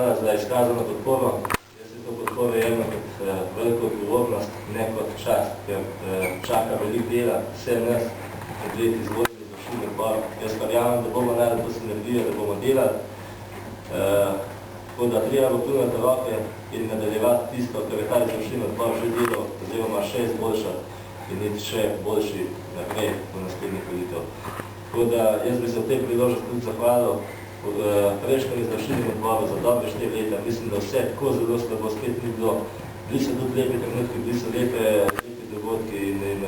hvala za izkazano podporo. Jaz se to podporo jemno kot veliko odgovornost, ne kot čast, ker čaka veliko dela, vse nas, predveti izvodni izvršilni odbor. Jaz verjamem, da bomo naredili to sinergijo, da bomo delali. Tako da treba bo plunati roke in nadaljevati tisto, kar je ta izvršilni odbor že delal, oziroma še izboljšati in iti še boljši naprej v naslednjih volitev. Tako da jaz bi se v tej priložnosti tudi zahvalil prejšnjem izvršilnem odboru za dobre 4 leta. Mislim, da vse tako zelo slabo spet ni bilo. Bili so tudi lepi trenutki, bili so lepi dogodki in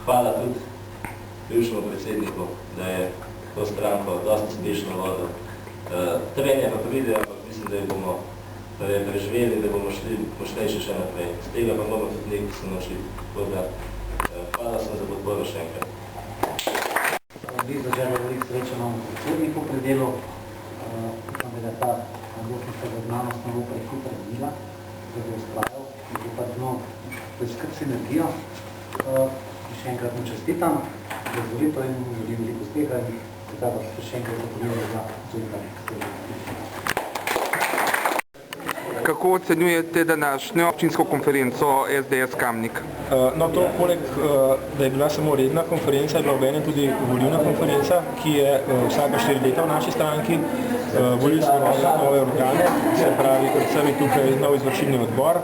hvala tudi bivšemu predsedniku, da je to stranko dosti uspešno vodil. Trenje pa pride, ampak mislim, da bomo preživeli, da bomo šli močnejši še naprej. Z tega pa moramo tudi nekaj se naučiti. Hvala sem za podporo še enkrat. Bi zaželil veliko sreče novemu predsedniku pri delu. Upam, da je ta odločnica za znanost na bo prehitra bila, da bo ustrajal in bo pa dno poiskati sinergijo. Še enkrat mu čestitam za volitev in mu želim veliko uspeha in tako še enkrat zapomnil za zaupanje. Kako ocenjujete današnjo občinsko konferenco SDS Kamnik? No, to poleg, da je bila samo redna konferenca, je bila obenem tudi volilna konferenca, ki je vsaka 4 leta v naši stranki. Volili smo nove organe, se pravi, predvsem je tukaj nov izvršilni odbor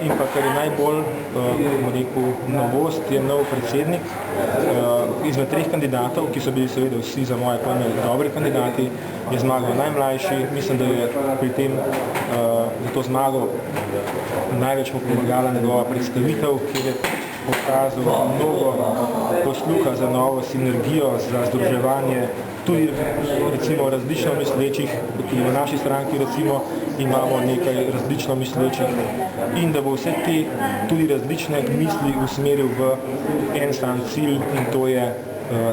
in pa, kar je najbolj, bomo rekel, novost, je nov predsednik. Izmed 3 kandidatov, ki so bili seveda vsi za moje pojme dobri kandidati, je zmagal najmlajši. Mislim, da je pri tem za to zmago največ pomagala njegova predstavitev, kjer je pokazal mnogo posluha za novo sinergijo, za združevanje tudi recimo različno mislečih, tudi v naši stranki recimo imamo nekaj različno mislečih in da bo vse te tudi različne misli usmeril v en sam cilj in to je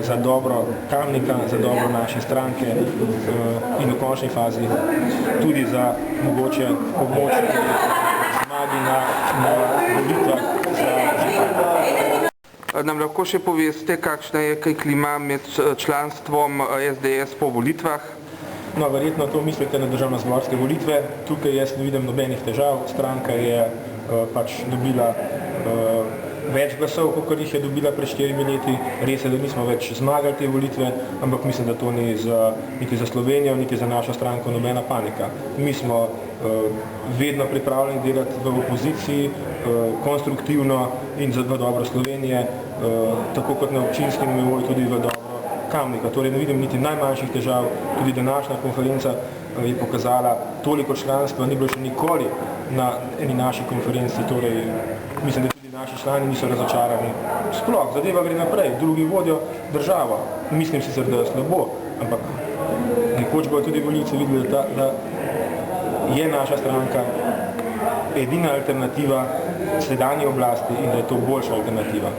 za dobro Kamnika, za dobro naše stranke in v končni fazi tudi za mogoče pomoč zmagi na volitvah za župana. Nam lahko še poveste, kakšna je kaj klima med članstvom SDS po volitvah? No, verjetno to mislite na državnozborske volitve. Tukaj jaz ne vidim nobenih težav. Stranka je pač dobila več glasov, kot jih je dobila pred 4 leti. Res je, da nismo več zmagali te volitve, ampak mislim, da to ni niti za Slovenijo, niti za našo stranko nobena panika. Mi smo vedno pripravljeni delati v opoziciji, konstruktivno in v dobro Slovenije, tako kot na občinskem nivoju, tudi v dobro Kamnika. Torej ne vidim niti najmanjših težav. Tudi današnja konferenca je pokazala toliko članstva, ni bilo še nikoli na eni naši konferenci, torej mislim, da tudi naši člani niso razočarani. Sploh, zadeva gre naprej, drugi vodijo državo. Mislim sicer, da je slabo, ampak nekoč bojo tudi volivci videli, da je naša stranka edina alternativa sedanji oblasti in da je to boljša alternativa.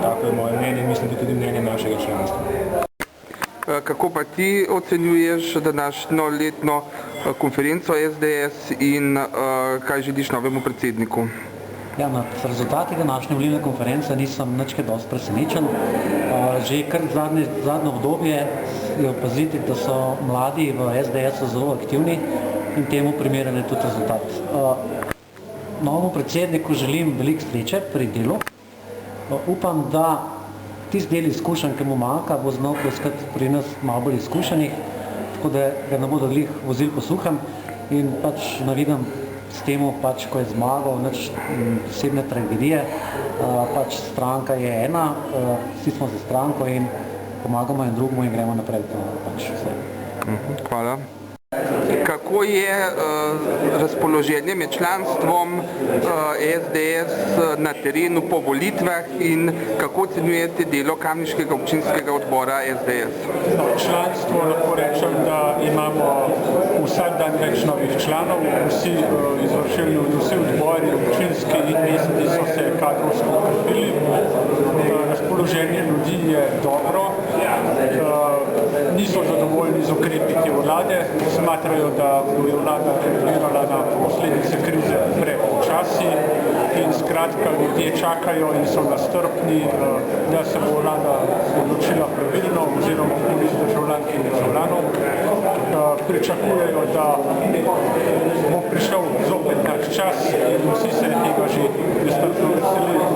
Tako je moje mnenje in mislim, da tudi mnenje našega članstva. Kako pa ti ocenjuješ današnjo letno konferenco SDS in kaj želiš novemu predsedniku? Ja, nad rezultati današnje volilne konference nisem nič kaj dosti presenečen. Že kar zadnje obdobje je opaziti, da so mladi v SDS-u zelo aktivni in temu primeren je tudi rezultat. Novemu predsedniku želim veliko sreče pri delu. Upam, da tisti del izkušenj, ki mu manjka, bo znal poiskati pri nas malo bolj izkušenih, tako da ga ne bodo glih vozili po suhem in pač ne vidim s temu, pač, ko je zmagal, nič posebne tragedije. Pač stranka je ena, vsi smo za stranko in pomagamo en drugemu in gremo naprej. Pač vse. Hvala. Kako je razpoloženje med članstvom SDS na terenu po volitvah in kako ocenjujete delo kamniškega občinskega odbora SDS? Članstvo lahko rečem, da imamo vsak dan več novih članov, vsi odbori, občinski in mestni so se kadrovsko okrepili. Razpoloženje ljudi je dobro, niso zadovoljni z ukrepi te vlade, smatrajo, da je vlada reagirala na posledice krize prepočasi in skratka ljudje čakajo in so nastrpni, da se bo vlada odločila pravilno oziroma tudi državljank in državljanov. pričakujejo, da bo prišel zopet naš čas in vsi se tega že nestrpno veselijo.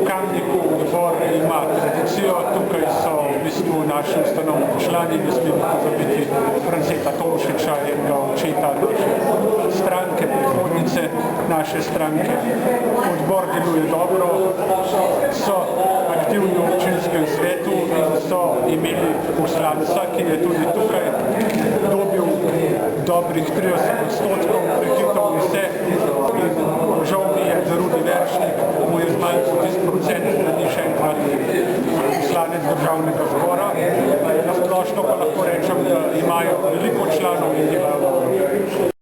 V Kamniku odbor ima tradicijo, tukaj so v bistvu naši ustanovni člani, ne smemo pozabiti Franceta Tomšiča, enega očeta naše stranke, predhodnice naše stranke. Odbor deluje dobro, so aktivni v občinskem svetu in so imeli poslanca, ki je tudi tukaj dobil dobrih 30% prekritov vseh in žal mi je, da Rudi Veršnik mu je zmanjkal tisti procent, da ni še enkrat poslanec državnega zbora. Na splošno pa lahko rečem, da imajo veliko članov in delajo dobro.